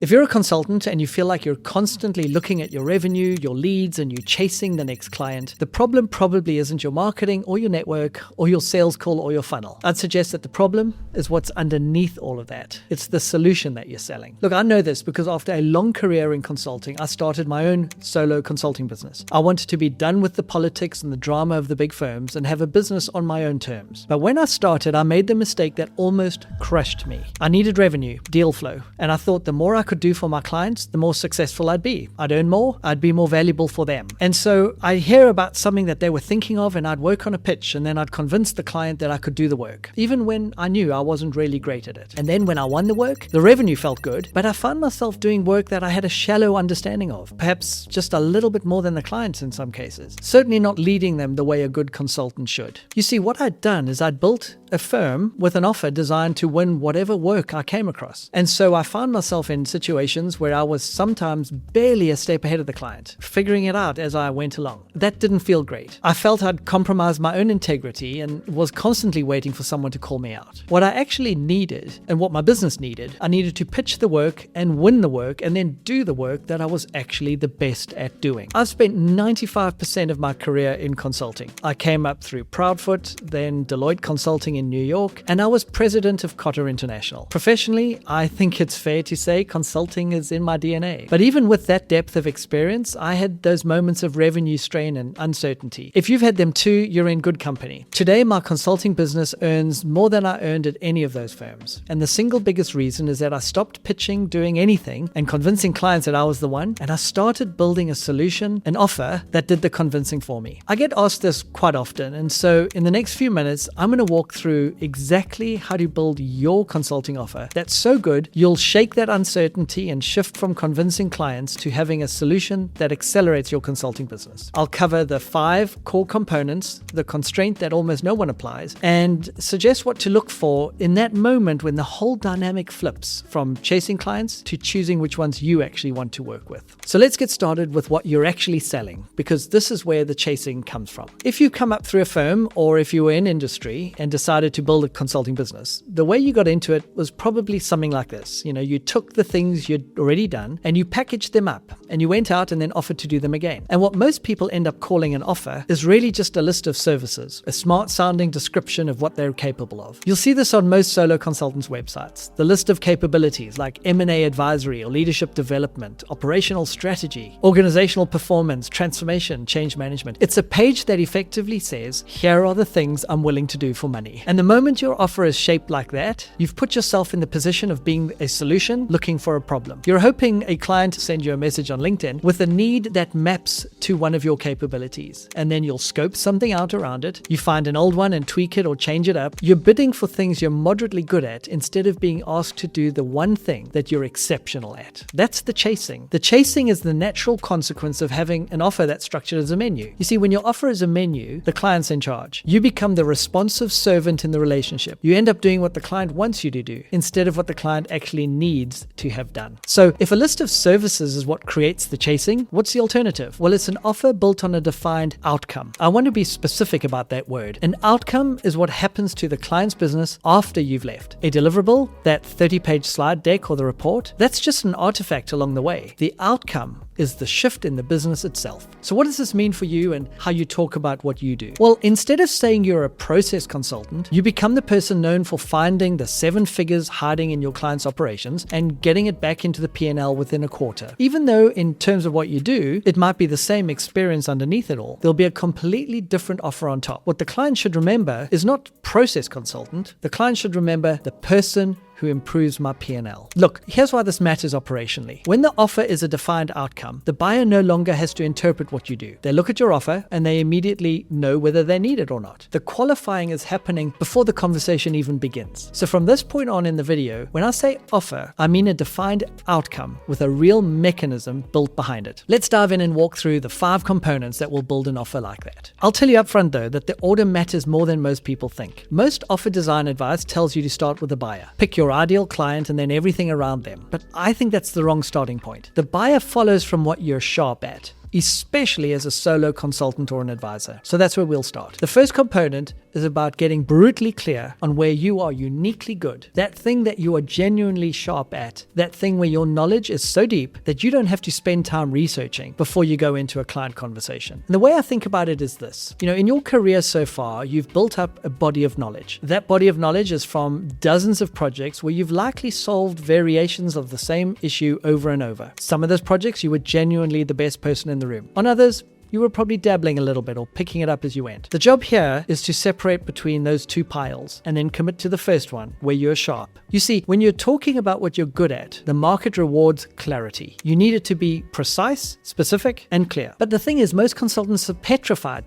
If you're a consultant and you feel like you're constantly looking at your revenue, your leads, and you're chasing the next client, the problem probably isn't your marketing or your network or your sales call or your funnel. I'd suggest that the problem is what's underneath all of that. It's the solution that you're selling. Look, I know this because after a long career in consulting, I started my own solo consulting business. I wanted to be done with the politics and the drama of the big firms and have a business on my own terms. But when I started, I made the mistake that almost crushed me. I needed revenue, deal flow, and I thought the more I could do for my clients, the more successful I'd be. I'd earn more, I'd be more valuable for them. And so I'd hear about something that they were thinking of and I'd work on a pitch and then I'd convince the client that I could do the work, even when I knew I wasn't really great at it. And then when I won the work, the revenue felt good, but I found myself doing work that I had a shallow understanding of, perhaps just a little bit more than the clients in some cases. Certainly not leading them the way a good consultant should. You see, what I'd done is I'd built a firm with an offer designed to win whatever work I came across. And so I found myself in situations where I was sometimes barely a step ahead of the client, figuring it out as I went along. That didn't feel great. I felt I'd compromised my own integrity and was constantly waiting for someone to call me out. What I actually needed, and what my business needed, I needed to pitch the work and win the work and then do the work that I was actually the best at doing. I've spent 95% of my career in consulting. I came up through Proudfoot, then Deloitte Consulting in New York, and I was President of Kotter International. Professionally, I think it's fair to say consulting is in my DNA. But even with that depth of experience, I had those moments of revenue strain and uncertainty. If you've had them too, you're in good company. Today, my consulting business earns more than I earned at any of those firms. And the single biggest reason is that I stopped pitching, doing anything, and convincing clients that I was the one, and I started building a solution, an offer that did the convincing for me. I get asked this quite often, and so in the next few minutes, I'm going to walk through exactly how to build your consulting offer that's so good, you'll shake that uncertainty and shift from convincing clients to having a solution that accelerates your consulting business. I'll cover the 5 core components, the constraint that almost no one applies, and suggest what to look for in that moment when the whole dynamic flips from chasing clients to choosing which ones you actually want to work with. So let's get started with what you're actually selling, because this is where the chasing comes from. If you come up through a firm or if you were in industry and decided to build a consulting business, the way you got into it was probably something like this. You took the things you'd already done and you packaged them up and you went out and then offered to do them again. And what most people end up calling an offer is really just a list of services, a smart sounding description of what they're capable of. You'll see this on most solo consultants' websites. The list of capabilities like M&A advisory or leadership development, operational strategy, organizational performance, transformation, change management. It's a page that effectively says, here are the things I'm willing to do for money. And the moment your offer is shaped like that, you've put yourself in the position of being a solution looking for a problem. You're hoping a client to send you a message on LinkedIn with a need that maps to one of your capabilities. And then you'll scope something out around it. You find an old one and tweak it or change it up. You're bidding for things you're moderately good at instead of being asked to do the one thing that you're exceptional at. That's the chasing. The chasing is the natural consequence of having an offer that's structured as a menu. You see, when your offer is a menu, the client's in charge. You become the responsive servant in the relationship. You end up doing what the client wants you to do instead of what the client actually needs to have done. So if a list of services is what creates the chasing, what's the alternative? Well, it's an offer built on a defined outcome. I want to be specific about that word. An outcome is what happens to the client's business after you've left. A deliverable, that 30-page slide deck or the report, that's just an artifact along the way. The outcome is the shift in the business itself. So what does this mean for you and how you talk about what you do? Well, instead of saying you're a process consultant, you become the person known for finding the 7 figures hiding in your client's operations and getting it back into the P&L within a quarter. Even though in terms of what you do, it might be the same experience underneath it all, there'll be a completely different offer on top. What the client should remember is not process consultant. The client should remember the person who improves my P&L. Look, here's why this matters operationally. When the offer is a defined outcome, the buyer no longer has to interpret what you do. They look at your offer and they immediately know whether they need it or not. The qualifying is happening before the conversation even begins. So from this point on in the video, when I say offer, I mean a defined outcome with a real mechanism built behind it. Let's dive in and walk through the 5 components that will build an offer like that. I'll tell you up front though that the order matters more than most people think. Most offer design advice tells you to start with the buyer. Pick your ideal client and then everything around them. But I think that's the wrong starting point. The buyer follows from what you're sharp at. especially as a solo consultant or an advisor. So that's where we'll start. The first component is about getting brutally clear on where you are uniquely good. That thing that you are genuinely sharp at. That thing where your knowledge is so deep that you don't have to spend time researching before you go into a client conversation. And the way I think about it is this. In your career so far, you've built up a body of knowledge. That body of knowledge is from dozens of projects where you've likely solved variations of the same issue over and over. Some of those projects you were genuinely the best person in the room. On others, you were probably dabbling a little bit or picking it up as you went. The job here is to separate between those two piles and then commit to the first one where you're sharp. You see, when you're talking about what you're good at, the market rewards clarity. You need it to be precise, specific, and clear. But the thing is, most consultants are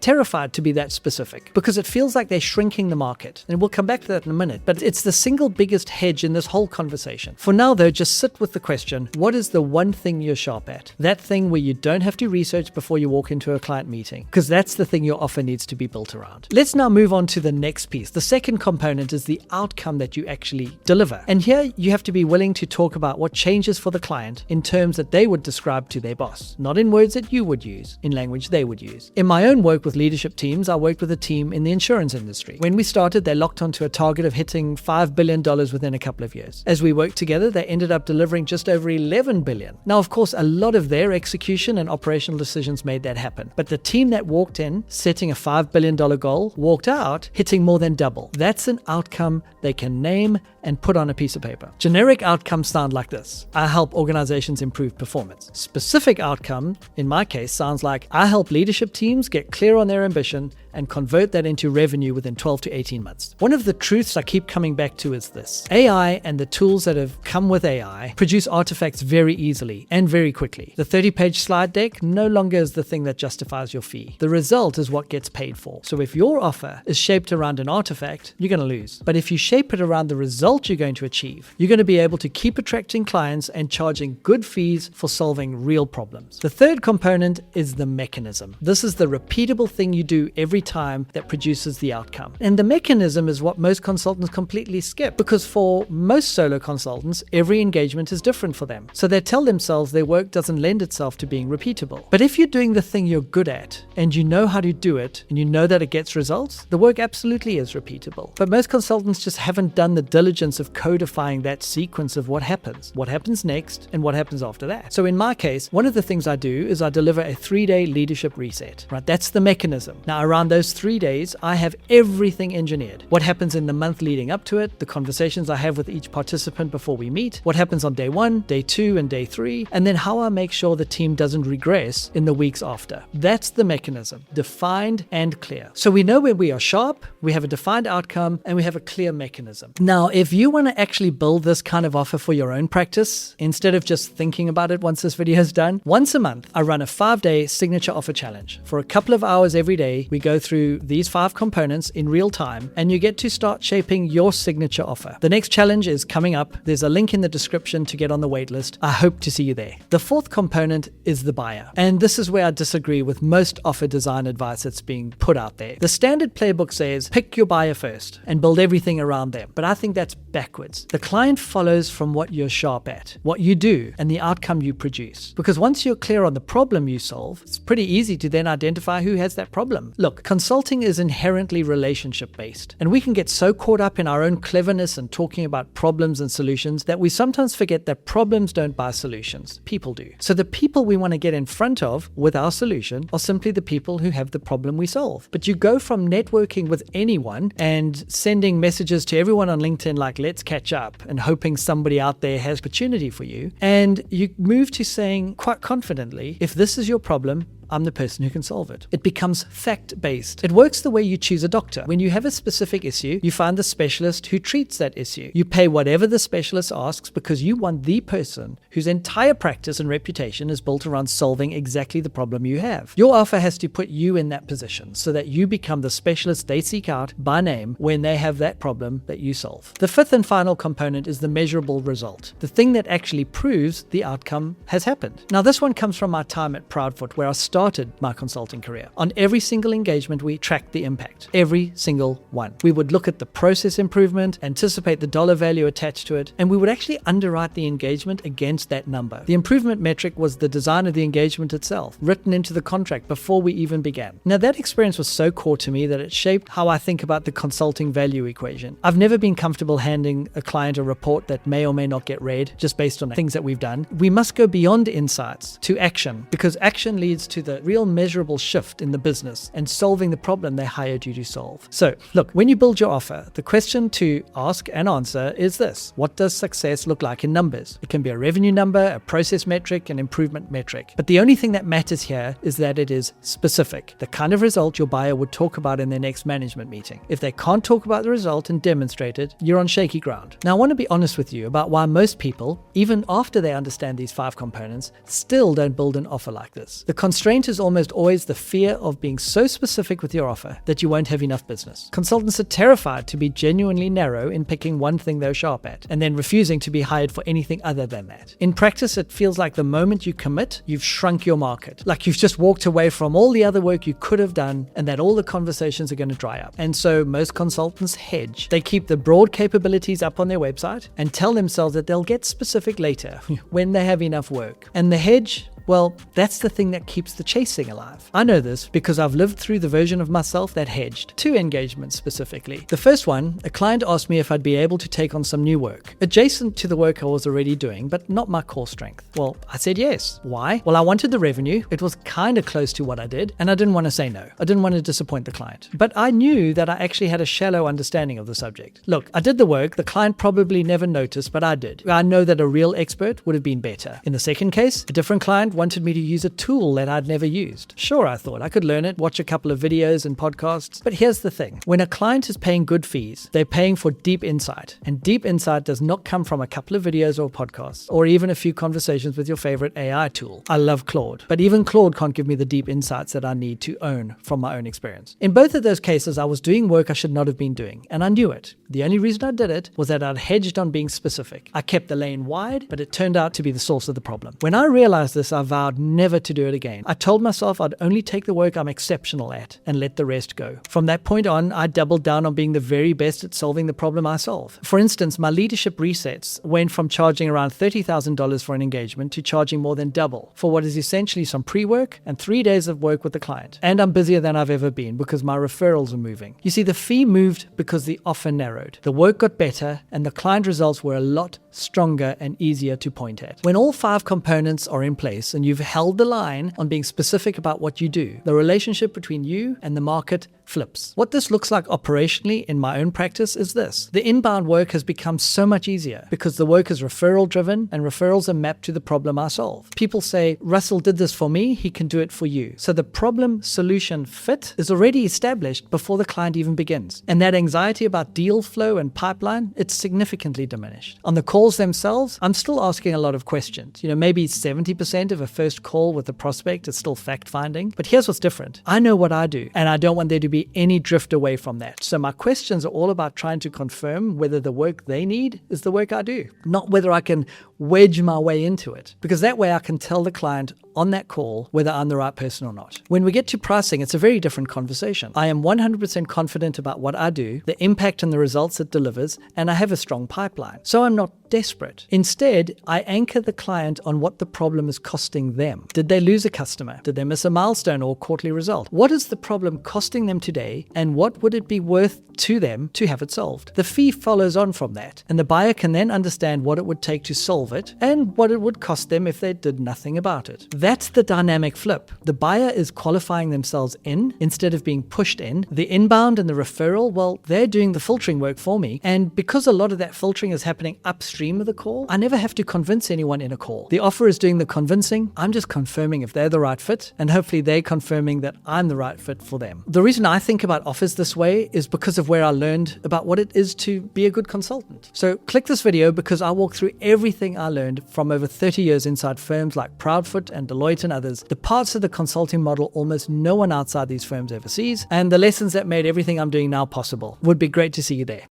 terrified to be that specific because it feels like they're shrinking the market. And we'll come back to that in a minute. But it's the single biggest hedge in this whole conversation. For now, though, just sit with the question, what is the one thing you're sharp at? That thing where you don't have to research before you walk into a client meeting, because that's the thing your offer needs to be built around. Let's now move on to the next piece. The second component is the outcome that you actually deliver. And here you have to be willing to talk about what changes for the client in terms that they would describe to their boss, not in words that you would use, in language they would use. In my own work with leadership teams, I worked with a team in the insurance industry. When we started, they locked onto a target of hitting $5 billion within a couple of years. As we worked together, they ended up delivering just over $11 billion. Now, of course, a lot of their execution and operational decisions made that happen. But the team that walked in, setting a $5 billion goal, walked out, hitting more than double. That's an outcome they can name and put on a piece of paper. Generic outcomes sound like this. I help organizations improve performance. Specific outcome, in my case, sounds like I help leadership teams get clear on their ambition and convert that into revenue within 12 to 18 months. One of the truths I keep coming back to is this. AI and the tools that have come with AI produce artifacts very easily and very quickly. The 30-page slide deck no longer is the thing that justifies your fee. The result is what gets paid for. So if your offer is shaped around an artifact, you're going to lose. But if you shape it around the result you're going to achieve, you're going to be able to keep attracting clients and charging good fees for solving real problems. The third component is the mechanism. This is the repeatable thing you do every time that produces the outcome. And the mechanism is what most consultants completely skip, because for most solo consultants, every engagement is different for them. So they tell themselves their work doesn't lend itself to being repeatable. But if you're doing the thing you're good at, and you know how to do it, and you know that it gets results, the work absolutely is repeatable. But most consultants just haven't done the diligence of codifying that sequence of what happens next, and what happens after that. So in my case, one of the things I do is I deliver a 3-day leadership reset, right? That's the mechanism. Now, around those 3 days, I have everything engineered. What happens in the month leading up to it, the conversations I have with each participant before we meet, what happens on day 1, day 2, and day 3, and then how I make sure the team doesn't regress in the weeks after. That's the mechanism, defined and clear. So we know where we are sharp, we have a defined outcome, and we have a clear mechanism. Now, if you want to actually build this kind of offer for your own practice, instead of just thinking about it once this video is done, once a month, I run a 5-day signature offer challenge. For a couple of hours every day, we go through these 5 components in real time, and you get to start shaping your signature offer. The next challenge is coming up. There's a link in the description to get on the waitlist. I hope to see you there. The fourth component is the buyer. And this is where I disagree with most offer design advice that's being put out there. The standard playbook says, pick your buyer first and build everything around them. But I think that's backwards. The client follows from what you're sharp at, what you do, and the outcome you produce. Because once you're clear on the problem you solve, it's pretty easy to then identify who has that problem. Look, consulting is inherently relationship-based, and we can get so caught up in our own cleverness and talking about problems and solutions that we sometimes forget that problems don't buy solutions. People do. So the people we want to get in front of with our solution are simply the people who have the problem we solve. But you go from networking with anyone and sending messages to everyone on LinkedIn like, let's catch up, and hoping somebody out there has opportunity for you, and you move to saying quite confidently, if this is your problem, I'm the person who can solve it. It becomes fact-based. It works the way you choose a doctor. When you have a specific issue, you find the specialist who treats that issue. You pay whatever the specialist asks because you want the person whose entire practice and reputation is built around solving exactly the problem you have. Your offer has to put you in that position so that you become the specialist they seek out by name when they have that problem that you solve. The fifth and final component is the measurable result, the thing that actually proves the outcome has happened. Now, this one comes from my time at Proudfoot, where I started started my consulting career. On every single engagement, we tracked the impact. Every single one. We would look at the process improvement, anticipate the dollar value attached to it, and we would actually underwrite the engagement against that number. The improvement metric was the design of the engagement itself, written into the contract before we even began. Now, that experience was so core to me that it shaped how I think about the consulting value equation. I've never been comfortable handing a client a report that may or may not get read just based on things that we've done. We must go beyond insights to action, because action leads to the real measurable shift in the business and solving the problem they hired you to solve. So, look, when you build your offer, the question to ask and answer is this: what does success look like in numbers? It can be a revenue number, a process metric, an improvement metric. But the only thing that matters here is that it is specific, the kind of result your buyer would talk about in their next management meeting. If they can't talk about the result and demonstrate it, you're on shaky ground. Now, I want to be honest with you about why most people, even after they understand these 5 components, still don't build an offer like this. The constraint is almost always the fear of being so specific with your offer that you won't have enough business. Consultants are terrified to be genuinely narrow in picking one thing they're sharp at, and then refusing to be hired for anything other than that. In practice, it feels like the moment you commit, you've shrunk your market. Like you've just walked away from all the other work you could have done, and that all the conversations are going to dry up. And so most consultants hedge. They keep the broad capabilities up on their website and tell themselves that they'll get specific later when they have enough work. And the hedge, well, that's the thing that keeps the chasing alive. I know this because I've lived through the version of myself that hedged. 2 engagements specifically. The first one, a client asked me if I'd be able to take on some new work, adjacent to the work I was already doing, but not my core strength. Well, I said yes. Why? Well, I wanted the revenue. It was kind of close to what I did, and I didn't want to say no. I didn't want to disappoint the client. But I knew that I actually had a shallow understanding of the subject. Look, I did the work. The client probably never noticed, but I did. I know that a real expert would have been better. In the second case, a different client wanted me to use a tool that I'd never used. Sure, I thought I could learn it, watch a couple of videos and podcasts, but here's the thing. When a client is paying good fees, they're paying for deep insight, and deep insight does not come from a couple of videos or podcasts, or even a few conversations with your favorite AI tool. I love Claude, but even Claude can't give me the deep insights that I need to own from my own experience. In both of those cases, I was doing work I should not have been doing, and I knew it. The only reason I did it was that I'd hedged on being specific. I kept the lane wide, but it turned out to be the source of the problem. When I realized this, I vowed never to do it again. I told myself I'd only take the work I'm exceptional at and let the rest go. From that point on, I doubled down on being the very best at solving the problem I solve. For instance, my leadership resets went from charging around $30,000 for an engagement to charging more than double for what is essentially some pre-work and 3 days of work with the client. And I'm busier than I've ever been because my referrals are moving. You see, the fee moved because the offer narrowed. The work got better and the client results were a lot stronger and easier to point at. When all 5 components are in place and you've held the line on being specific about what you do, the relationship between you and the market flips. What this looks like operationally in my own practice is this. The inbound work has become so much easier because the work is referral driven and referrals are mapped to the problem I solve. People say, Russell did this for me, he can do it for you. So the problem solution fit is already established before the client even begins. And that anxiety about deal flow and pipeline, it's significantly diminished. On the calls themselves, I'm still asking a lot of questions. Maybe 70% of a first call with a prospect is still fact finding. But here's what's different. I know what I do, and I don't want there to be any drift away from that. So my questions are all about trying to confirm whether the work they need is the work I do, not whether I can wedge my way into it, because that way I can tell the client on that call whether I'm the right person or not. When we get to pricing, it's a very different conversation. I am 100% confident about what I do, the impact and the results it delivers, and I have a strong pipeline. So I'm not desperate. Instead, I anchor the client on what the problem is costing them. Did they lose a customer? Did they miss a milestone or quarterly result? What is the problem costing them today, and what would it be worth to them to have it solved? The fee follows on from that, and the buyer can then understand what it would take to solve it and what it would cost them if they did nothing about it. That's the dynamic flip. The buyer is qualifying themselves in instead of being pushed in. The inbound and the referral, well, they're doing the filtering work for me, and because a lot of that filtering is happening upstream of the call, I never have to convince anyone in a call. The offer is doing the convincing. I'm just confirming if they're the right fit, and hopefully they're confirming that I'm the right fit for them. The reason I think about offers this way is because of where I learned about what it is to be a good consultant. So click this video because I walk through everything I learned from over 30 years inside firms like Proudfoot and Deloitte and others, the parts of the consulting model almost no one outside these firms ever sees, and the lessons that made everything I'm doing now possible. Would be great to see you there.